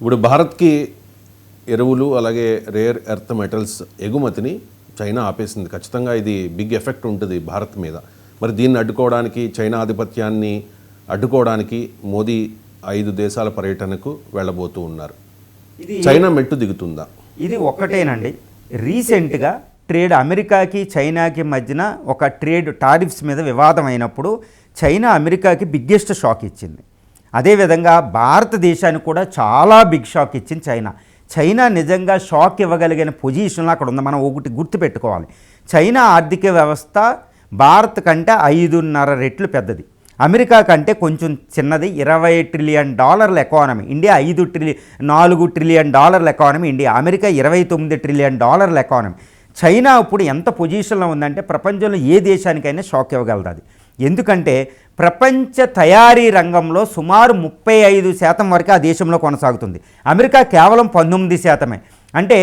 ఇప్పుడు భారత్కి ఎరువులు అలాగే రేర్ ఎర్త్ మెటల్స్ ఎగుమతిని చైనా ఆపేసింది. ఖచ్చితంగా ఇది బిగ్ ఎఫెక్ట్ ఉంటుంది భారత్ మీద. మరి దీన్ని అడ్డుకోవడానికి, చైనా ఆధిపత్యాన్ని అడ్డుకోవడానికి మోదీ 5 దేశాల పర్యటనకు వెళ్ళబోతూ ఉన్నారు. చైనా మెట్టు దిగుతుందా? ఇది ఒక్కటేనండి. రీసెంట్గా ట్రేడ్ అమెరికాకి చైనాకి మధ్యన ఒక ట్రేడ్ టారిఫ్స్ మీద వివాదం అయినప్పుడు చైనా అమెరికాకి బిగ్గెస్ట్ షాక్ ఇచ్చింది. అదేవిధంగా భారతదేశానికి కూడా చాలా బిగ్ షాక్ ఇచ్చింది చైనా నిజంగా షాక్ ఇవ్వగలిగిన పొజిషన్లో అక్కడ ఉంది. మనం ఒకటి గుర్తుపెట్టుకోవాలి, చైనా ఆర్థిక వ్యవస్థ భారత్ కంటే 5.5 రెట్లు పెద్దది, అమెరికా కంటే కొంచెం చిన్నది. $20 trillion economy India, 4 trillion economy India, America 29 trillion economy. China ఇప్పుడు ఎంత పొజిషన్లో ఉందంటే ప్రపంచంలో ఏ దేశానికైనా షాక్ ఇవ్వగలదు అది. ఎందుకంటే ప్రపంచ తయారీ రంగంలో సుమారు 35% వరకు ఆ దేశంలో కొనసాగుతుంది. అమెరికా కేవలం 19%. అంటే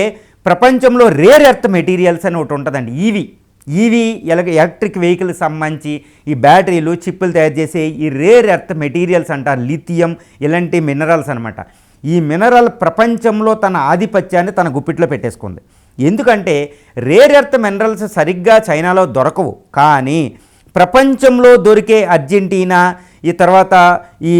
ప్రపంచంలో రేర్ ఎర్త్ మెటీరియల్స్ అని ఒకటి ఉంటుందండి. ఈవీ ఎలక్ట్రిక్ వెహికల్ సంబంధించి ఈ బ్యాటరీలు, చిప్పులు తయారు చేసే ఈ రేర్ ఎర్త్ మెటీరియల్స్ అంటారు, లిథియం, ఇలాంటి మినరల్స్ అనమాట. ఈ మినరల్ ప్రపంచంలో తన ఆధిపత్యాన్ని తన గుప్పిట్లో పెట్టేసుకుంది. ఎందుకంటే రేర్ ఎర్త్ మినరల్స్ సరిగ్గా చైనాలో దొరకవు, కానీ ప్రపంచంలో దొరికే అర్జెంటీనా, ఈ తర్వాత ఈ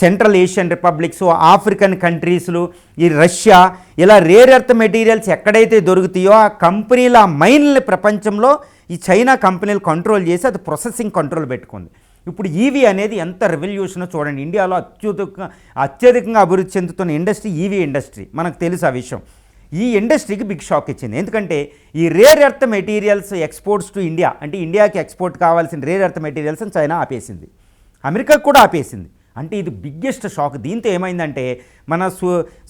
సెంట్రల్ ఏషియన్ రిపబ్లిక్స్, ఆఫ్రికన్ కంట్రీస్లు, ఈ రష్యా, ఇలా రేర్ ఎర్త్ మెటీరియల్స్ ఎక్కడైతే దొరుకుతాయో ఆ కంపెనీల మైన్లు ప్రపంచంలో ఈ చైనా కంపెనీలు కంట్రోల్ చేసి అది ప్రొసెసింగ్ కంట్రోల్ పెట్టుకుంది. ఇప్పుడు ఈవీ అనేది ఎంత రెవల్యూషనో చూడండి. ఇండియాలో అత్యధికంగా అభివృద్ధి చెందుతున్న ఇండస్ట్రీ ఈవీ ఇండస్ట్రీ, మనకు తెలుసు ఆ విషయం. ఈ ఇండస్ట్రీకి బిగ్ షాక్ ఇచ్చింది. ఎందుకంటే ఈ rare earth materials exports to India, అంటే ఇండియాకి ఎక్స్పోర్ట్ కావాల్సిన రేర్ ఎర్త్ మెటీరియల్స్ చైనా ఆపేసింది, అమెరికాకు కూడా ఆపేసింది. అంటే ఇది బిగ్గెస్ట్ షాక్. దీంతో ఏమైందంటే మన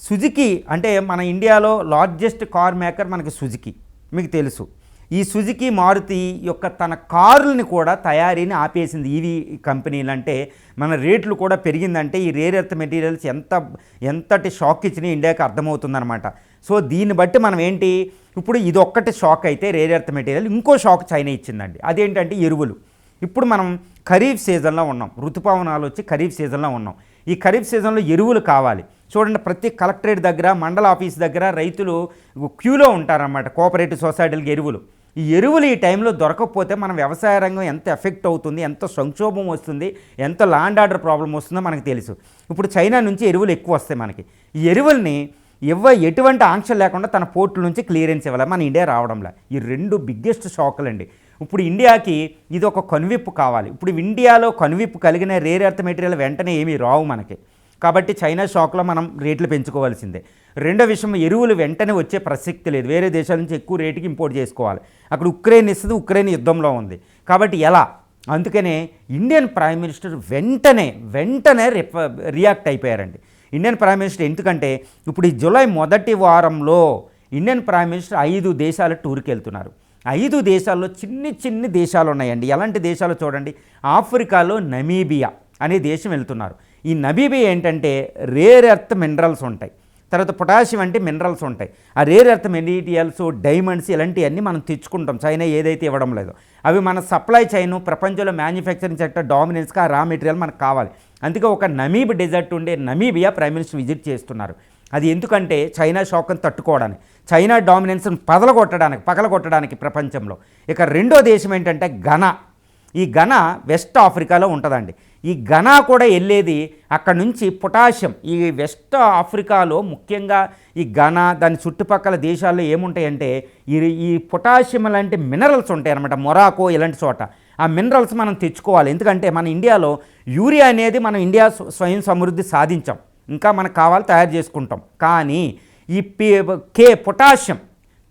సుజుకి, అంటే మన ఇండియాలో లార్జెస్ట్ కార్ మేకర్ మనకి సుజుకి, మీకు తెలుసు. ఈ సుజుకి, మారుతి యొక్క తన కారుల్ని కూడా తయారీని ఆపేసింది ఈవీ కంపెనీలు. అంటే మన రేట్లు కూడా పెరిగిందంటే ఈ రేర్ ఎర్త్ మెటీరియల్స్ ఎంతటి షాక్ ఇచ్చినా ఇండియాకి అర్థమవుతుందన్నమాట. సో దీన్ని బట్టి మనం ఏంటి, ఇప్పుడు ఇది ఒక్కటి షాక్ అయితే రేర్ ఎర్త్ మెటీరియల్, ఇంకో షాక్ చైనా ఇచ్చిందండి. అదేంటంటే ఎరువులు. ఇప్పుడు మనం ఖరీఫ్ సీజన్లో ఉన్నాం, ఋతుపవనాలు వచ్చి ఖరీఫ్ సీజన్లో ఉన్నాం. ఈ ఖరీఫ్ సీజన్లో ఎరువులు కావాలి. చూడండి, ప్రతి కలెక్టరేట్ దగ్గర, మండల ఆఫీస్ దగ్గర రైతులు క్యూలో ఉంటారన్నమాట, కోఆపరేటివ్ సొసైటీలకు ఎరువులు. ఈ ఎరువులు ఈ టైంలో దొరకకపోతే మన వ్యవసాయ రంగం ఎంత ఎఫెక్ట్ అవుతుంది, ఎంత సంక్షోభం వస్తుంది, ఎంత ల్యాండ్ ఆర్డర్ ప్రాబ్లం వస్తుందో మనకు తెలుసు. ఇప్పుడు చైనా నుంచి ఎరువులు ఎక్కువ వస్తాయి మనకి. ఈ ఎరువుల్ని ఎటువంటి ఆంక్షలు లేకుండా తన పోర్టుల నుంచి క్లియరెన్స్ ఇవ్వాలి, మన ఇండియా రావడంలా. ఈ 2 బిగ్గెస్ట్ షాకులు అండి. ఇప్పుడు ఇండియాకి ఇది ఒక కనువిప్పు కావాలి. ఇప్పుడు ఇండియాలో కనువిప్పు కలిగిన రేర్ ఎర్త్ మెటీరియల్ వెంటనే ఏమీ రావు మనకి. కాబట్టి చైనా షాక్లో మనం రేట్లు పెంచుకోవాల్సిందే. రెండో విషయం, ఎరువులు వెంటనే వచ్చే ప్రసక్తి లేదు. వేరే దేశాల నుంచి ఎక్కువ రేటుకి ఇంపోర్ట్ చేసుకోవాలి. అక్కడ ఉక్రెయిన్ ఇస్తుంది, ఉక్రెయిన్ యుద్ధంలో ఉంది కాబట్టి ఎలా. అందుకనే ఇండియన్ ప్రైమ్ మినిస్టర్ వెంటనే రియాక్ట్ అయిపోయారండి. ఇండియన్ ప్రైమ్ మినిస్టర్ ఎందుకంటే ఇప్పుడు ఈ జూలై మొదటి వారంలో ఇండియన్ ప్రైమ్ మినిస్టర్ 5 దేశాల టూర్కి వెళ్తున్నారు. 5 దేశాల్లో చిన్ని దేశాలు ఉన్నాయండి. ఎలాంటి దేశాలు చూడండి, ఆఫ్రికాలో నమీబియా అనే దేశం వెళ్తున్నారు. ఈ నమీబియా ఏంటంటే రేర్ ఎర్త్ మినరల్స్ ఉంటాయి, తర్వాత పొటాషియం అంటే మినరల్స్ ఉంటాయి. ఆ రేర్ ఎర్త్ మెటీరియల్స్, డైమండ్స్, ఇలాంటివన్నీ మనం తెచ్చుకుంటాం, చైనా ఏదైతే ఇవ్వడం లేదో. అవి మన సప్లై చైన్, ప్రపంచంలో మ్యానుఫ్యాక్చరింగ్ సెక్టర్ డామినెన్స్కి ఆ రా మెటీరియల్ మనకు కావాలి. అందుకే ఒక నమీబ్ డెజర్ట్ ఉండే నమీబియా ప్రైమ్ మినిస్టర్ విజిట్ చేస్తున్నారు. అది ఎందుకంటే చైనా షాక్ని తట్టుకోవడానికి, చైనా డామినెన్స్ని పగలగొట్టడానికి ప్రపంచంలో. ఇక రెండో దేశం ఏంటంటే ఘనా. ఈ ఘనా వెస్ట్ ఆఫ్రికాలో ఉంటుందండి. ఈ ఘనా కూడా వెళ్ళేది అక్కడ నుంచి పొటాషియం. ఈ వెస్ట్ ఆఫ్రికాలో ముఖ్యంగా ఈ ఘనా, దాని చుట్టుపక్కల దేశాల్లో ఏముంటాయంటే ఈ పొటాషియం లాంటి మినరల్స్ ఉంటాయి అన్నమాట. మొరాకో ఇలాంటి చోట ఆ మినరల్స్ మనం తెచ్చుకోవాలి. ఎందుకంటే మన ఇండియాలో యూరియా అనేది మనం ఇండియా స్వయం సమృద్ధి సాధించాం, ఇంకా మనకు కావాలి తయారు చేసుకుంటాం. కానీ ఈ పొటాషియం,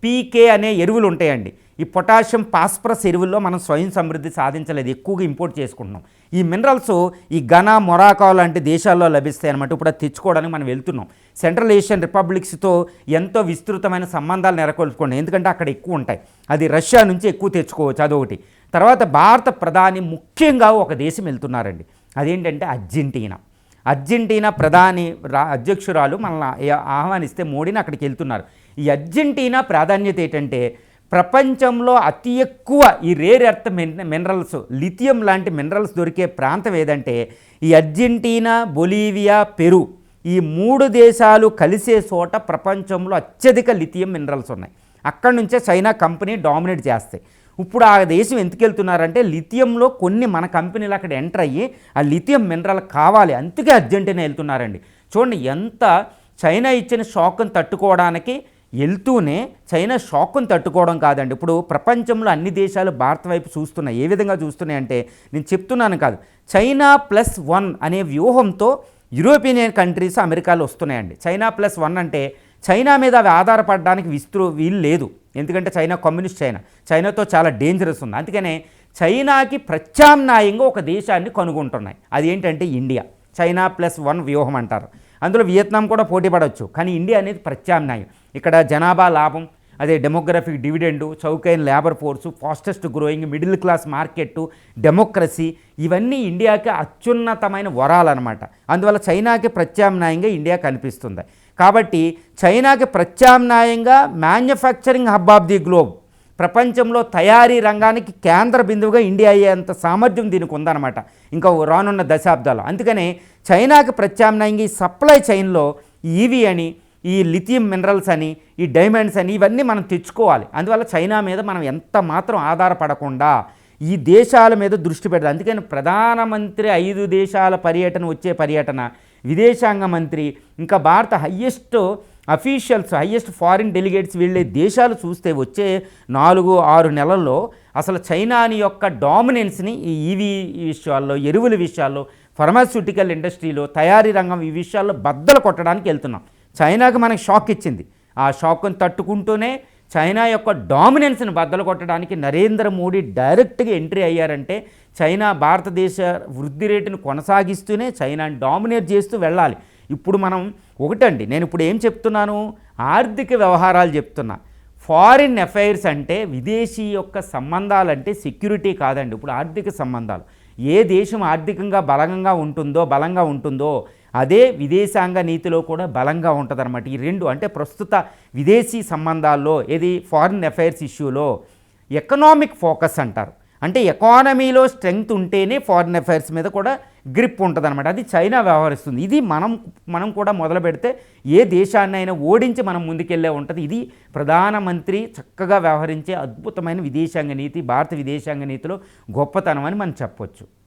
పీకే అనే ఎరువులు ఉంటాయండి. ఈ పొటాషియం, ఫాస్ఫరస్ ఎరువుల్లో మనం స్వయం సమృద్ధి సాధించలేదు, ఎక్కువగా ఇంపోర్ట్ చేసుకుంటున్నాం. ఈ మినరల్స్ ఈ ఘనా, మొరాకో లాంటి దేశాల్లో లభిస్తాయి అన్నమాట. ఇప్పుడు అది తెచ్చుకోవడానికి మనం వెళ్తున్నాం. సెంట్రల్ ఏషియన్ రిపబ్లిక్స్తో ఎంతో విస్తృతమైన సంబంధాలు నెలకొల్పుకోండి, ఎందుకంటే అక్కడ ఎక్కువ ఉంటాయి. అది రష్యా నుంచి ఎక్కువ తెచ్చుకోవచ్చు, అదొకటి. తర్వాత భారత ప్రధాని ముఖ్యంగా ఒక దేశం వెళ్తున్నారండి, అదేంటంటే అర్జెంటీనా ప్రధాని అధ్యక్షురాలు మనల్ని ఆహ్వానిస్తే మోడీని అక్కడికి వెళ్తున్నారు. ఈ అర్జెంటీనా ప్రాధాన్యత ఏంటంటే ప్రపంచంలో అతి ఎక్కువ ఈ రేర్ ఎర్త్ మినరల్స్, లిథియం లాంటి మినరల్స్ దొరికే ప్రాంతం ఏదంటే ఈ అర్జెంటీనా, బొలీవియా, పెరు, ఈ 3 దేశాలు కలిసే చోట ప్రపంచంలో అత్యధిక లిథియం మినరల్స్ ఉన్నాయి. అక్కడి నుంచే చైనా కంపెనీ డామినేట్ చేస్తాయి. ఇప్పుడు ఆ దేశం ఎందుకు వెళ్తున్నారంటే లిథియంలో కొన్ని మన కంపెనీలు అక్కడ ఎంటర్ అయ్యి ఆ లిథియం మినరల్ కావాలి, అందుకే అర్జెంటీనా వెళ్తున్నారండి. చూడండి ఎంత చైనా ఇచ్చిన షాక్ను తట్టుకోవడానికి వెళ్తూనే చైనా షాక్ను తట్టుకోవడం కాదండి. ఇప్పుడు ప్రపంచంలో అన్ని దేశాలు భారత్ వైపు చూస్తున్నాయి. ఏ విధంగా చూస్తున్నాయి అంటే నేను చెప్తున్నాను కాదు, చైనా +1 అనే వ్యూహంతో యూరోపియన్ కంట్రీస్ అమెరికాలో వస్తున్నాయండి. చైనా +1 అంటే చైనా మీద అవి ఆధారపడడానికి వీలు లేదు. ఎందుకంటే చైనా కమ్యూనిస్ట్ చైనాతో చాలా డేంజరస్ ఉంది. అందుకనే చైనాకి ప్రత్యామ్నాయంగా ఒక దేశాన్ని కనుగొంటున్నాయి. అది ఏంటంటే ఇండియా. చైనా +1 వ్యూహం అంటారు. అందులో వియత్నాం కూడా పోటీ పడవచ్చు, కానీ ఇండియా అనేది ప్రత్యామ్నాయం. ఇక్కడ జనాభా లాభం, అదే డెమోగ్రఫిక్ డివిడెండు, చౌకైన labour force, fastest growing middle class market, democracy, ఇవన్నీ ఇండియాకి అత్యున్నతమైన వరాలన్నమాట. అందువల్ల చైనాకి ప్రత్యామ్నాయంగా ఇండియా కనిపిస్తుంది. కాబట్టి చైనాకి ప్రత్యామ్నాయంగా manufacturing hub of the globe, ప్రపంచంలో తయారీ రంగానికి కేంద్ర బిందువుగా ఇండియా అయ్యేంత సామర్థ్యం దీనికి ఉందన్నమాట ఇంకా రానున్న దశాబ్దాలు. అందుకనే చైనాకి ప్రత్యామ్నాయంగా ఈ సప్లై చైన్లో ఈవీ అని, ఈ లిథియం మినరల్స్ అని, ఈ డైమండ్స్ అని ఇవన్నీ మనం తెచ్చుకోవాలి. అందువల్ల చైనా మీద మనం ఎంత మాత్రం ఆధారపడకుండా ఈ దేశాల మీద దృష్టి పెడతాం. అందుకని ప్రధానమంత్రి 5 దేశాల పర్యటన, విదేశాంగ మంత్రి, ఇంకా భారత highest officials, highest foreign delegates వెళ్ళే దేశాలు చూస్తే వచ్చే 4-6 నెలల్లో అసలు చైనాని యొక్క డామినెన్స్ని ఈ ఈవీ విషయాల్లో, ఎరువుల విషయాల్లో, ఫార్మాస్యూటికల్ ఇండస్ట్రీలో, తయారీ రంగం ఈ విషయాల్లో బద్దలు కొట్టడానికి వెళ్తున్నాం. చైనాకి మనకి షాక్ ఇచ్చింది. ఆ షాక్ను తట్టుకుంటూనే చైనా యొక్క డామినెన్స్ని బద్దలు కొట్టడానికి నరేంద్ర మోడీ డైరెక్ట్గా ఎంట్రీ అయ్యారంటే చైనా భారతదేశ వృద్ధి రేటును కొనసాగిస్తూనే చైనాని డామినేట్ చేస్తూ వెళ్ళాలి. ఇప్పుడు మనం ఒకటండి, నేను ఇప్పుడు ఏం చెప్తున్నాను, ఆర్థిక వ్యవహారాలు చెప్తున్నా. ఫారిన్ అఫైర్స్ అంటే విదేశీ యొక్క సంబంధాలంటే సెక్యూరిటీ కాదండి. ఇప్పుడు ఆర్థిక సంబంధాలు, ఏ దేశం ఆర్థికంగా బలంగా ఉంటుందో అదే విదేశాంగ నీతిలో కూడా బలంగా ఉంటుందన్నమాట. ఈ రెండు అంటే ప్రస్తుత విదేశీ సంబంధాల్లో ఏది ఫారిన్ అఫైర్స్ ఇష్యూలో ఎకనామిక్ ఫోకస్ అంటారు. అంటే ఎకానమీలో స్ట్రెంగ్త్ ఉంటేనే ఫారిన్ అఫైర్స్ మీద కూడా గ్రిప్ ఉంటుందన్నమాట. అది చైనా వ్యవహరిస్తుంది. ఇది మనం కూడా మొదలు పెడితే ఏ దేశాన్నైనా ఓడించి మనం ముందుకెళ్ళే ఉంటుంది. ఇది ప్రధానమంత్రి చక్కగా వ్యవహరించే అద్భుతమైన విదేశాంగ నీతి, భారత విదేశాంగ నీతిలో గొప్పతనం అని మనం చెప్పొచ్చు.